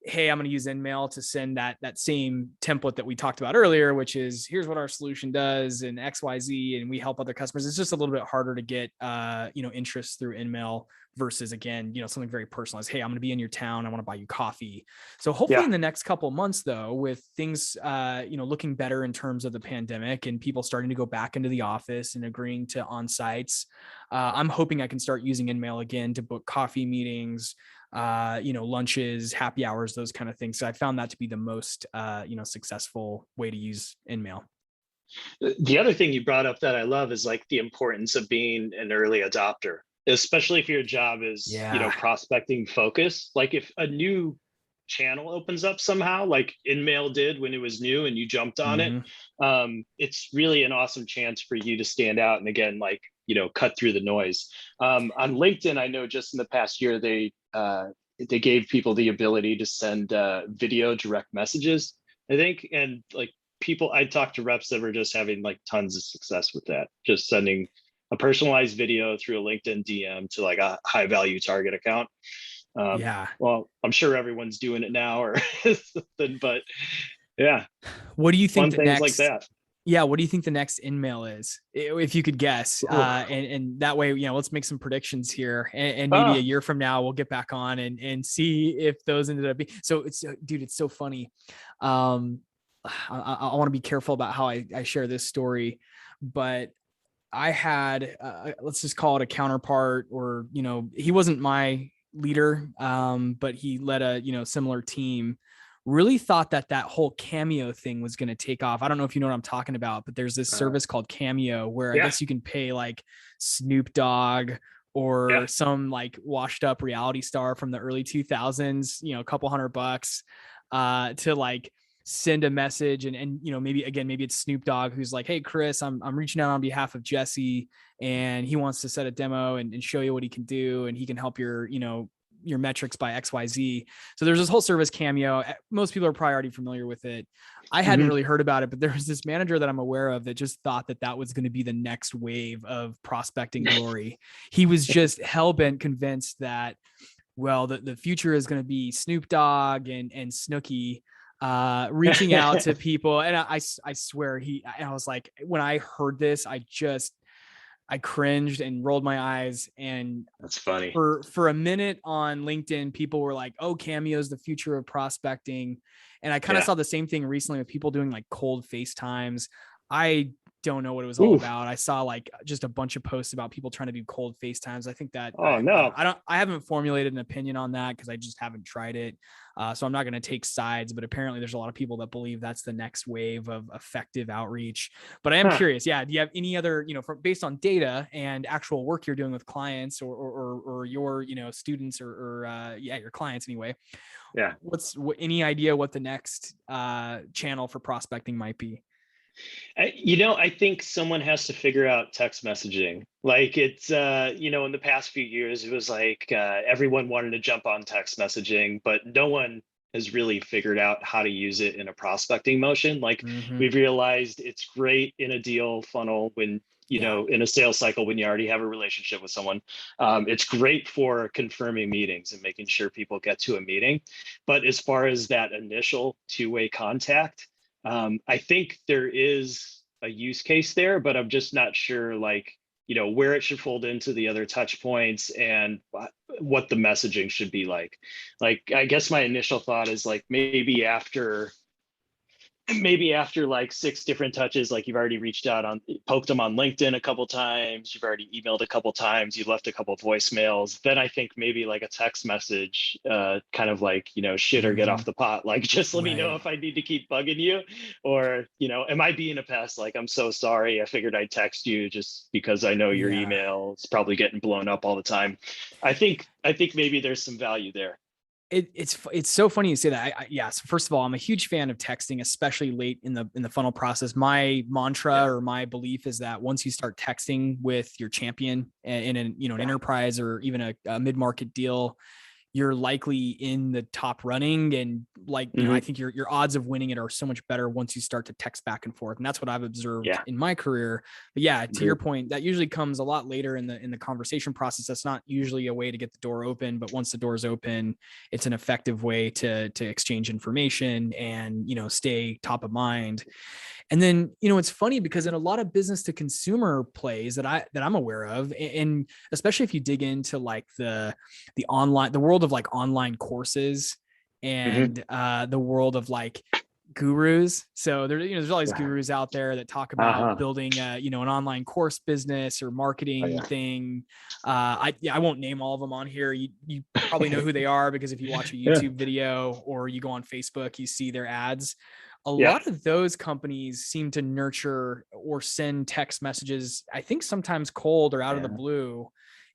hey, I'm going to use InMail to send that same template that we talked about earlier, which is here's what our solution does and XYZ, and we help other customers. It's just a little bit harder to get, interest through InMail versus, again, something very personalized. Hey, I'm going to be in your town. I want to buy you coffee. So hopefully in the next couple of months though, with things, looking better in terms of the pandemic and people starting to go back into the office and agreeing to on-sites, I'm hoping I can start using InMail again to book coffee meetings, lunches, happy hours, those kind of things. So I found that to be the most, successful way to use InMail. The other thing you brought up that I love is like the importance of being an early adopter, especially if your job is, prospecting focus. Like if a new channel opens up somehow, like InMail did when it was new and you jumped on it, it's really an awesome chance for you to stand out. And again, like, cut through the noise. On LinkedIn, I know just in the past year, they gave people the ability to send video direct messages, I think. And like I talked to reps that were just having like tons of success with that, just sending a personalized video through a LinkedIn DM to like a high value target account. Well, I'm sure everyone's doing it now or something, but yeah. What do you think the next, like that? Yeah. What do you think the next InMail is? If you could guess, and that way, let's make some predictions here and maybe a year from now, we'll get back on and see if those ended up being, so it's, dude, it's so funny. I want to be careful about how I share this story, but I had, let's just call it a counterpart, or, he wasn't my leader, but he led a, similar team. Really thought that whole Cameo thing was going to take off. I don't know if you know what I'm talking about, but there's this service called Cameo where I guess you can pay like Snoop Dogg or some like washed up reality star from the early 2000s, a couple $100 to like send a message and maybe it's Snoop Dogg who's like, hey Chris, I'm reaching out on behalf of Jesse and he wants to set a demo and show you what he can do, and he can help your metrics by XYZ. So there's this whole service Cameo. Most people are probably already familiar with it. I hadn't really heard about it, but there was this manager that I'm aware of that just thought that was going to be the next wave of prospecting glory. He was just hell-bent convinced that, well, the future is going to be Snoop Dogg and Snooki reaching out to people. And I swear I was like, when I heard this, I cringed and rolled my eyes. And that's funny. For a minute on LinkedIn, people were like, oh, Cameo is the future of prospecting. And I kind of saw the same thing recently with people doing like cold FaceTimes. I don't know what it was all about. I saw like just a bunch of posts about people trying to do cold FaceTimes. I think that I haven't formulated an opinion on that because I just haven't tried it. So I'm not going to take sides, but apparently there's a lot of people that believe that's the next wave of effective outreach. But I am curious. Yeah. Do you have any other, based on data and actual work you're doing with clients or your, students or your clients anyway? Yeah. Any idea what the next channel for prospecting might be? I think someone has to figure out text messaging. Like it's, in the past few years, it was like everyone wanted to jump on text messaging, but no one has really figured out how to use it in a prospecting motion. Like we've realized it's great in a deal funnel when, in a sales cycle, when you already have a relationship with someone. It's great for confirming meetings and making sure people get to a meeting. But as far as that initial two-way contact, I think there is a use case there, but I'm just not sure, like, where it should fold into the other touch points and what the messaging should be like. Like, I guess my initial thought is like maybe after like 6 different touches, like you've already poked them on LinkedIn a couple times, you've already emailed a couple times, you've left a couple voicemails, then I think maybe like a text message, kind of like, shit or get off the pot. Like, just let me know if I need to keep bugging you, or, am I being a pest? Like, I'm so sorry. I figured I'd text you just because I know your email is probably getting blown up all the time. I think maybe there's some value there. It's so funny you say that. So first of all, I'm a huge fan of texting, especially late in the funnel process. My mantra or my belief is that once you start texting with your champion in an enterprise or even a mid-market deal, you're likely in the top running. And like, I think your odds of winning it are so much better once you start to text back and forth. And that's what I've observed in my career. But to your point, that usually comes a lot later in the conversation process. That's not usually a way to get the door open, but once the door is open, it's an effective way to exchange information and, stay top of mind. And then, it's funny because in a lot of business to consumer plays that I'm aware of, and especially if you dig into like the world of like online courses and the world of like gurus. So there's all these gurus out there that talk about building an online course business or marketing thing. I won't name all of them on here. You probably know who they are, because if you watch a YouTube video or you go on Facebook, you see their ads. A lot of those companies seem to nurture or send text messages, I think sometimes cold or out of the blue,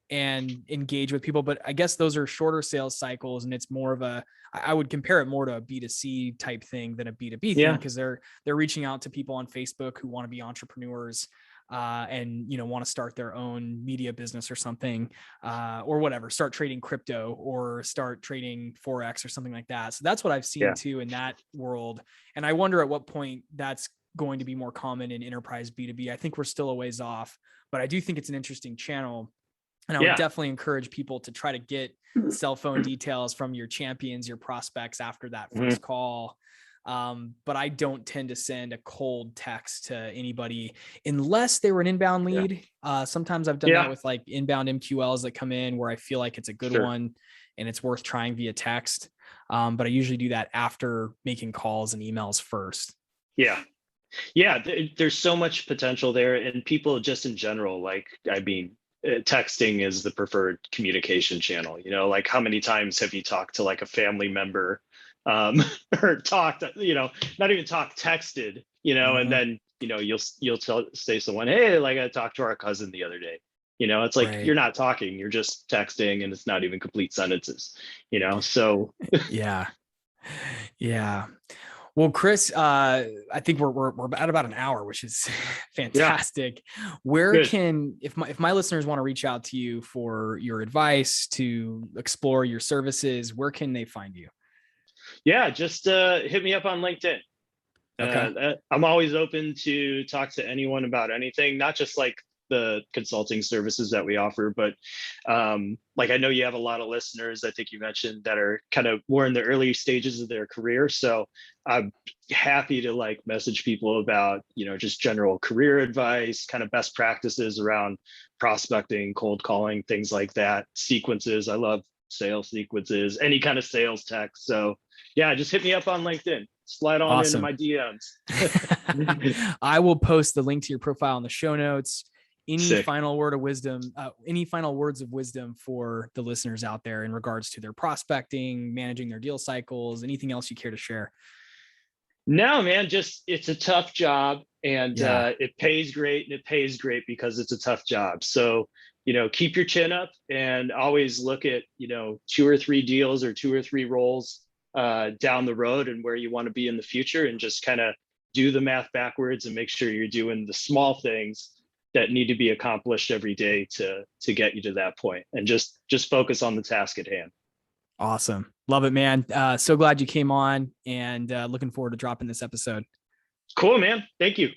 and engage with people. But I guess those are shorter sales cycles, and it's more of I would compare it more to a B2C type thing than a B2B thing, because they're reaching out to people on Facebook who want to be entrepreneurs, and want to start their own media business or something, or whatever, start trading crypto or start trading Forex or something like that. So that's what I've seen too in that world. And I wonder at what point that's going to be more common in enterprise B2B. I think we're still a ways off, but I do think it's an interesting channel. And I would definitely encourage people to try to get cell phone details from your champions, your prospects after that first call. But I don't tend to send a cold text to anybody unless they were an inbound lead. Sometimes I've done that with like inbound MQLs that come in where I feel like it's a good one and it's worth trying via text. But I usually do that after making calls and emails first. There's so much potential there, and people just in general, texting is the preferred communication channel. Like how many times have you talked to like a family member, or talked, not even texted, and then, you'll say someone, hey, like I talked to our cousin the other day. It's like, you're not talking, you're just texting, and it's not even complete sentences, so. Yeah. Well, Chris, I think we're at about an hour, which is fantastic. Where can, if my listeners want to reach out to you for your advice, to explore your services, where can they find you? Just hit me up on LinkedIn. I'm always open to talk to anyone about anything, not just like the consulting services that we offer, but like I know you have a lot of listeners, I think you mentioned, that are kind of more in the early stages of their career. So I'm happy to like message people about, just general career advice, kind of best practices around prospecting, cold calling, things like that, sequences. I love sales sequences, any kind of sales text. So just hit me up on LinkedIn. Slide on into my DMs. I will post the link to your profile in the show notes. Any Sick. final word of wisdom, any final words of wisdom for the listeners out there in regards to their prospecting, managing their deal cycles, anything else you care to share? No, man, just, it's a tough job, and it pays great, and it pays great because it's a tough job. So, keep your chin up and always look at, 2 or 3 deals or 2 or 3 roles down the road and where you want to be in the future, and just kind of do the math backwards and make sure you're doing the small things that need to be accomplished every day to get you to that point, and just focus on the task at hand. Awesome. Love it, man. So glad you came on, and looking forward to dropping this episode. Cool, man. Thank you.